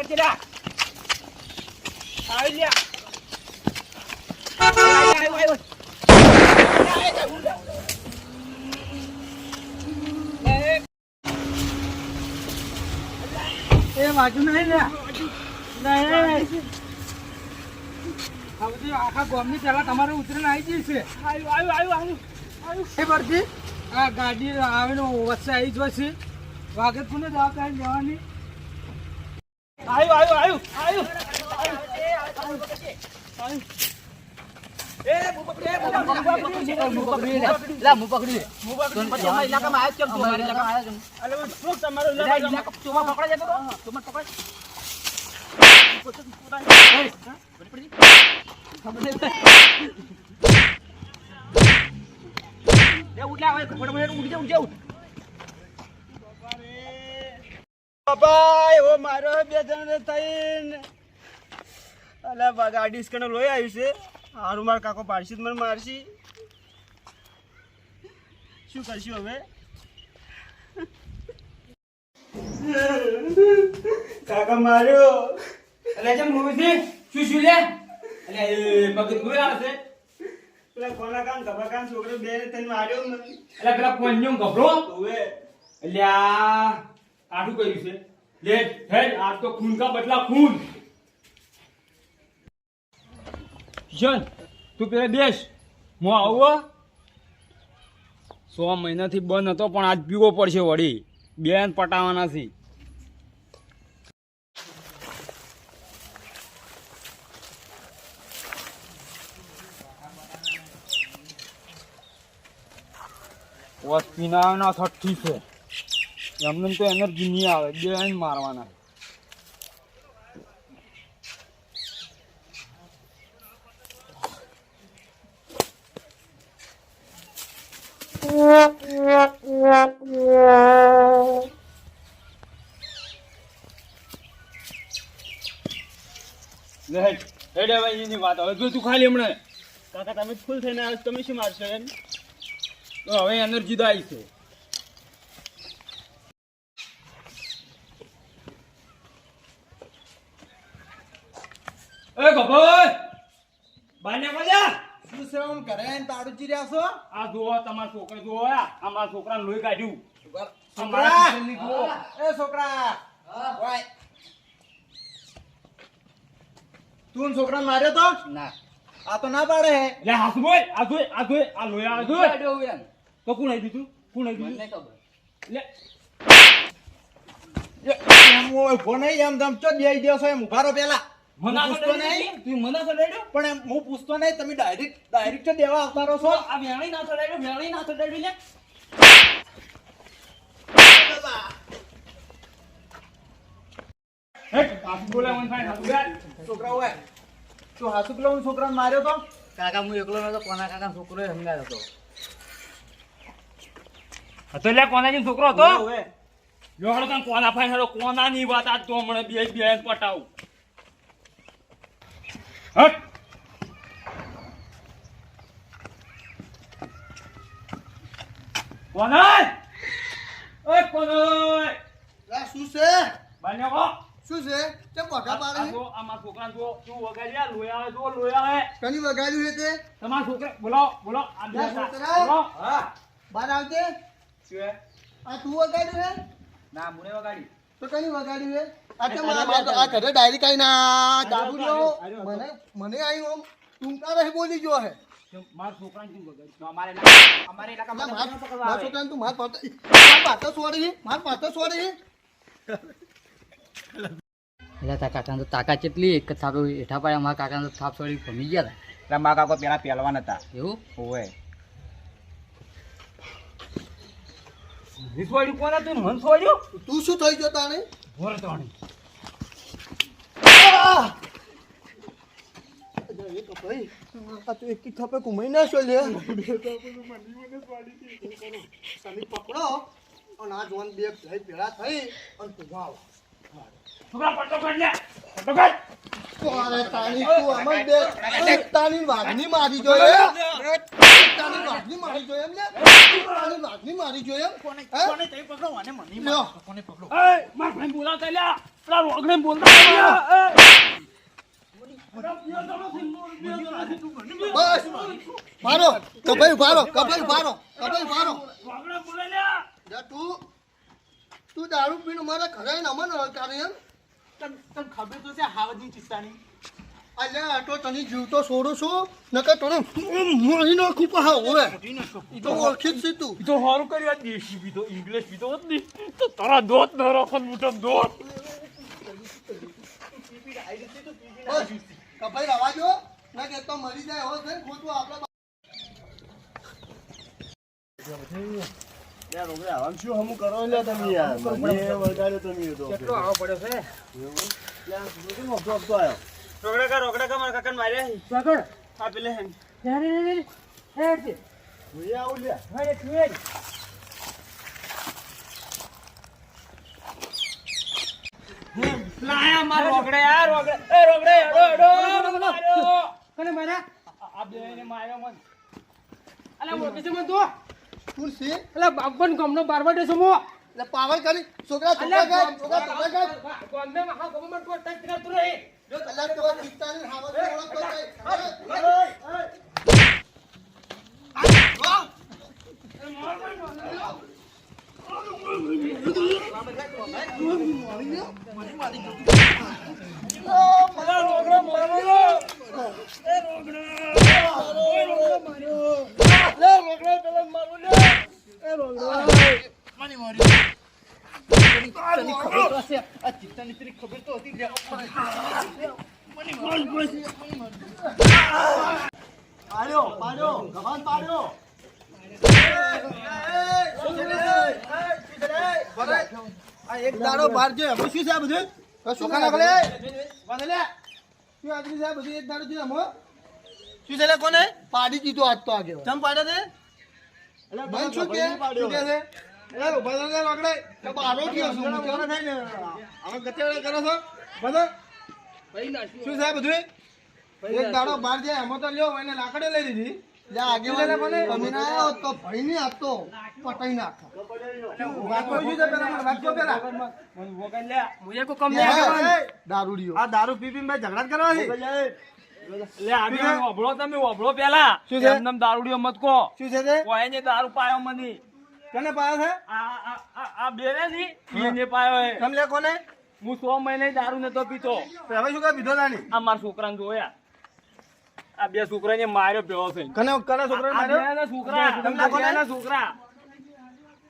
ચલા આવી લ્યા એ વાજુ નહીં લે આખા ગામની પેલા તમારે ઉતરીને આવી જશે. આવ્યું એ પરથી આ ગાડી આવીને વચ્ચે આવી જ છે. વાગે કોને દવા કાઢી લેવાની? આવ્યું બાબા એવો મારો બે જણ થઈને અલા ગાડી સ્કને લોહી આવ્યું છે. હારું માર કાકો પાડશી મને મારશી. શું કરશું હવે? કાકા માર્યો. એટલે જેમ મૂવી શું લે એટલે પગત કોઈ આવશે પેલા કોના કામ ગભા કામ છોકરો બે ને તને માર્યો મને. એટલે પેલા કોન્યો ગભરો હવે એટલે આટું કર્યું છે. લે હેડ આ તો ખૂન કા બદલા ખૂન. કિશન તું પેલા બેસ હું આવું. 100 મહિનાથી બંધ હતો પણ આજ પીવો પડશે વળી. બેન પટાવાના છે. પીના 30 છે. એમને તો એનર્જી નહીં આવે. બેન મારવાના. એની વાત હવે જો તું ખાલી હમણાં કાકા તમે ફૂલ થઈને આવ્યો તમે શું મારશો એમ? તો હવે એનર્જી તો આવી છે. એ ગભાઈ બાને બોલ્યા શું છે આમ ઘરે આવીને તાળુજી રહ્યા છો? આ જુઓ તમારા છોકરા જુઓ આ મારા છોકરાને લોહી કાઢ્યું. છોકરા એ છોકરા ઓય તું છોકરાને માર્યો તો ના આ તો ના પાડે હે. લે હાથ બોલ આ લોહી આ જોઈ તો કોણ આવી દીધું મને ખબર લે એમ ઉભો નહીં એમ ધમ ચો દેઈ દેસો એમ ઉભા રહો પેલા. મના પૂછતો નહીં નહીં તું મના સડાડ્યો પણ એમ હું પૂછતો નહીં તમે ડાયરેક્ટ દેવા આવતા રહો છો. આ વેણી ના સડાડ્યો લે હેટ હાથ બોલે મન ફાઈ હાથ બોલ છોકરા ઓય તું હાસુ પેલો છોકરાને માર્યો તો? કાકા હું એકલો નતો કોના કાકા છોકરો સમજાયો હતો. હતો લે કોના છોકરો હતો ઓય લોહડો કાન કોના ફાઈ હાલો કોના ની વાત આ તો મને બે પટાવ હટ કોના ઓય કોના લા શું છે? બાન્યો કો શું છે? કેમ બગા પાડે? આ મારા છોકરા જો તું વગાડ્યા લોયા આવે કની વગાડ્યું છે તે? તમારા છોકરા બોલો આ બે છોકરા? બોલો હા બાર આવજે. શું હે આ તું વગાડ્યું છે? ના મુને વગાડી તો કની વગાડ્યું છે? આ કેમ આ ઘરે ડાયરી કાઈ ના દાબુ લ્યો મને આઈ ઓમ ટૂંકા રહી બોલી જો હે. મારા છોકરાને શું વગાડી અમારે માર છોકરાને તું માર પાતો છોડી એટલે તારા કાકાને તો તાકાત કેટલી એક જ થાપ હેઠા પાડ્યા. મારા કાકાને તો થાપ છોડી ભમી ગયા હતા. એટલે મારા કાકો પેલા પહેલવાન હતા એવું ઓવે વિશ્વાડી કોણ હતું મન છોડ્યું તું શું થઈ ગયો તાણે? ભોરતવાણી ભાઈ આ તો એક થપે કુમાઈ ના છો લે તમે પકડો અને આ જોન બે ભાઈ ભેળા થઈ અને તું આવ છોકરા પટ્ટો કાઢ લે પટ્ટો કાઢ અરે તાણી તું અમન બે તાણી વાઘની મારી જોય તાણી વાઘની મારી જોય એમ લે આની વાઘની મારી જોઈએ એમ? કોને હે? કોને તઈ પકડો અને મને લ્યો. મારો કોને પકડો એ માર ભાઈ બોલાવતા લ્યા પેલા રોગને બોલતા બસ મારો કપાઈ ઉભારો કપાઈ ઉભારો કપાઈ ઉભારો રોગને બોલે લ્યા જા તું દારૂ પીને મારા ઘરે નમન કરે એમ તને ખબર તો છે હાવજની ચિત્તાની અલ્યા આટલો તને જીવતો છોડું છું નકર તને મારી નાખું પા હવે ઈ તો ઓળખી જ છે તું તો હારું કર્યું આ દેશી પીતો ઇંગ્લિશ પીતો હોત ને તો તારા દોત ન રાખન મુઠમ દોત બસ કપાઈ રવા જો ના કે તો મરી જાય હો છે ખોટું આપણા યાર રોકડે આમ શું હમું કરો લે તમે યાર મને વગાડ્યો તમે તો કેટલો આવો પડ્યો છે યાર શું મોટો આપતો આયો રોકડા કા મારા કાકાને માર્યા પકડ આ પેલે હે રે હેડ છે હું આવું લે હેડ હેડ લાયા માર રોગડે આ રોગડે એ રોગડે એડો કને માર્યા આ બેને માર્યો મન અલા મોકે છે મન તો તું છે અલા બાપન ગમનો બારવાડે છે મો એટલે પાવર કરી છોકરા ગોંધે મહા ગમન તો ટચ કરતો રહે જો કલાક તો કિસ્તાની હાવર ઓળખ તો પાડ્યો ગવાન પાડ્યો આ એક દાડો બાર જે હમું શું છે આ બધું કશું ના કરે વાંધલે શું આદમી છે આ બધું એક દાડો છે હમું શું છે લે કોને પાડી દીધો આજ તો આગે ચમ પાડે છે મન શું કે શું કે છે એ ઉભા રહો રોકડે તો બારો ગયો છું મોડા થાય ને હવે ગતેડા કરો છો બધો શું છે આ બધું એક દાડો બાર જાય એમાં તો લ્યો એને લાકડે લઈ લીધી લે આગે તમે ના આવ્યો તો ભાઈ ની આપતો પટાઈ નાખા વાતો શું છે પેલા મને વાંચો પેલા મુજે કો કમ દારૂડિયો આ દારૂ પી પીને ભાઈ ઝઘડા જ કરવા છે લે આમી ઓબળો તમે ઓબળો પેલા શું છે? એમનેમ દારૂડિયો મત કો શું છે તે કોઈને દારૂ પાયો મને કને પાયો છે આ બેરે ની એને પાયો હે તમ લે કોને હું 100 મહિને દારૂ નતો પીતો તો હવે શું કરે પીધો તાની આ મારા છોકરાને જોયા આ બે છોકરાને માર્યો પેલો છે કને કને છોકરાને આ માર્યો બેના છોકરા તમને કોને? બેના છોકરા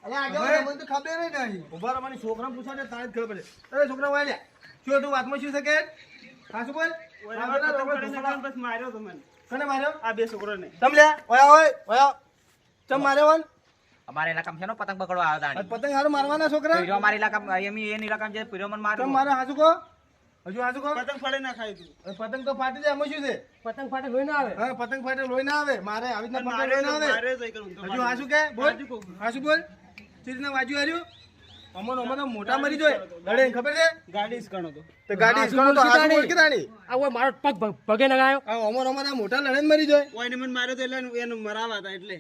અરે આગે મને તો ખબર નહીં ઉભા રહો મને છોકરાને પૂછો ને તારે જ ખબર પડે અરે છોકરા વાય લે શું તું વાતમાં શું છે કે ખાસું બોલ માર્યો તો મને કને માર્યો આ બે છોકરાને તમ લે ઓયા ઓય ચમ માર્યો વન અમારા ઇલાકામાં છે નો પતંગ પકડવા આવ્યો આ પતંગ હારું મારવાના છોકરા પીરો અમારા ઇલાકામાં એની ઇલાકામાં જે પીરો મને ચમ માર્યો મારે હાજુ કો હજુ હાજુ કો પતંગ ફાડે ના ખાય તું પતંગ તો ફાટી જાય એમાં શું છે પતંગ ફાટે લોહી ના આવે હા પતંગ ફાટે લોહી ના આવે મારે આવી રીતના પતંગ લોહી ના આવે હજુ હાજુ કે બોલ હાજુ બોલ ચીજના વાજુ હાર્યું અમન અમન મોટા મરી જોય લડે ખબર છે ગાડી ઇસકણો તો ગાડી ઇસકણો તો હાજુ બોલ કે તાણી આ ઓય મારો પગ પગે નગાયો આ અમર અમર મોટા લડે મરી જોય ઓય ને મને માર્યો તો એટલે એને મરાવા હતા એટલે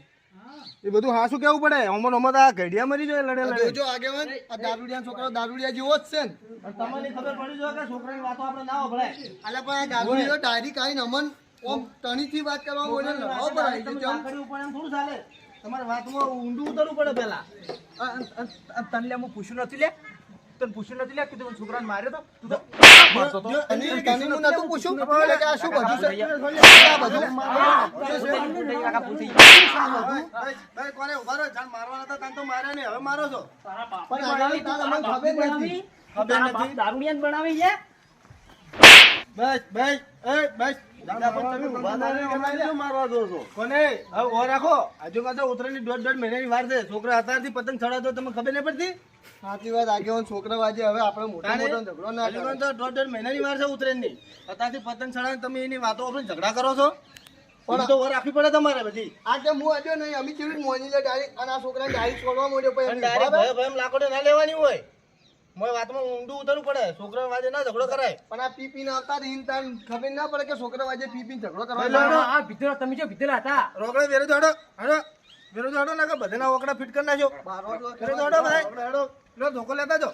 એ બધું હાસું કેવું પડે અમર અમર આ ઘડિયા મરી જોય લડે લડે જો આગેવાન આ દારૂડિયા છોકરો દારૂડિયા જેવો જ છે ને તમને ખબર પડી જો કે છોકરાની વાતો આપણે ના હોભળાય અલ્યા પણ આ દારૂડિયો ડાયરી કાઢીને અમન ઓમ તણીથી વાત કરવા બોલે ને લડાવો પર આવી તમે ગયો લાકડી ઉપર એમ થોડું ચાલે તમારે વાતમાં ઊંડું ઉતરવું પડે પેલા તને લે હું પૂછ્યું નથી લે તને પૂછ્યું નથી લે કે તું છોકરાને માર્યો તો તું તો મારતો તો તને હું નતું પૂછ્યું એટલે કે આ શું બધું છે આ બધું કાકા પૂછી ભાઈ કોને ઉભા રહો જાન મારવાના હતા તાન તો માર્યા નહીં હવે મારો છો પણ આગળ તાર અમને ખબર નથી ખબર નથી દારૂડિયાને બનાવી છે બસ બસ એ બસ તમે ઉભા થા ને અમારે શું મારવા દો છો કોને હવે ઓ રાખો આજુ કાતો ઉતરેની દોઢ મહિનાની વાર છે છોકરા અત્યારથી પતંગ ચડાવતો તમને ખબર નહીં પડતી સાચી વાત આગેવાન છોકરા વાજે હવે આપણે મોટા મોટો ઝઘડો ના આજુ કરે કાતો દોઢ મહિનાની વાર છે ઉતરેની અત્યારથી પતંગ ચડાવીને તમે એની વાતો આપણે ઝઘડા કરો છો પણ તો ઓ રાખવી પડે તમારે બધી આ કે હું અડ્યો નહીં અમે કેવી મોની લે ડાયરેક્ટ અને આ છોકરાને ડાયરેક્ટ છોડવા મળ્યો પછી અને ડાયરેક્ટ ભય ભયમ લાકડો ના લેવાની હોય મોય વાતમાં ઊંડું ઉતરવું પડે છોકરા વાજે ના ઝઘડો કરાય પણ આ પી પીને આવતા રહી તાર ખબર ના પડે કે છોકરા વાજે પી પીને ઝઘડો એટલે કરવા આ ભીતેલા તમે જે ભીતેલા હતા રોકડે વેરે દોડો હાડો વેરો તો હડો ના કે બધાના ઓકડા ફિટ કરી નાખ્યો. બારવા જો. વેરો તો હડો ભાઈ. લો ધોકો લેતા જો.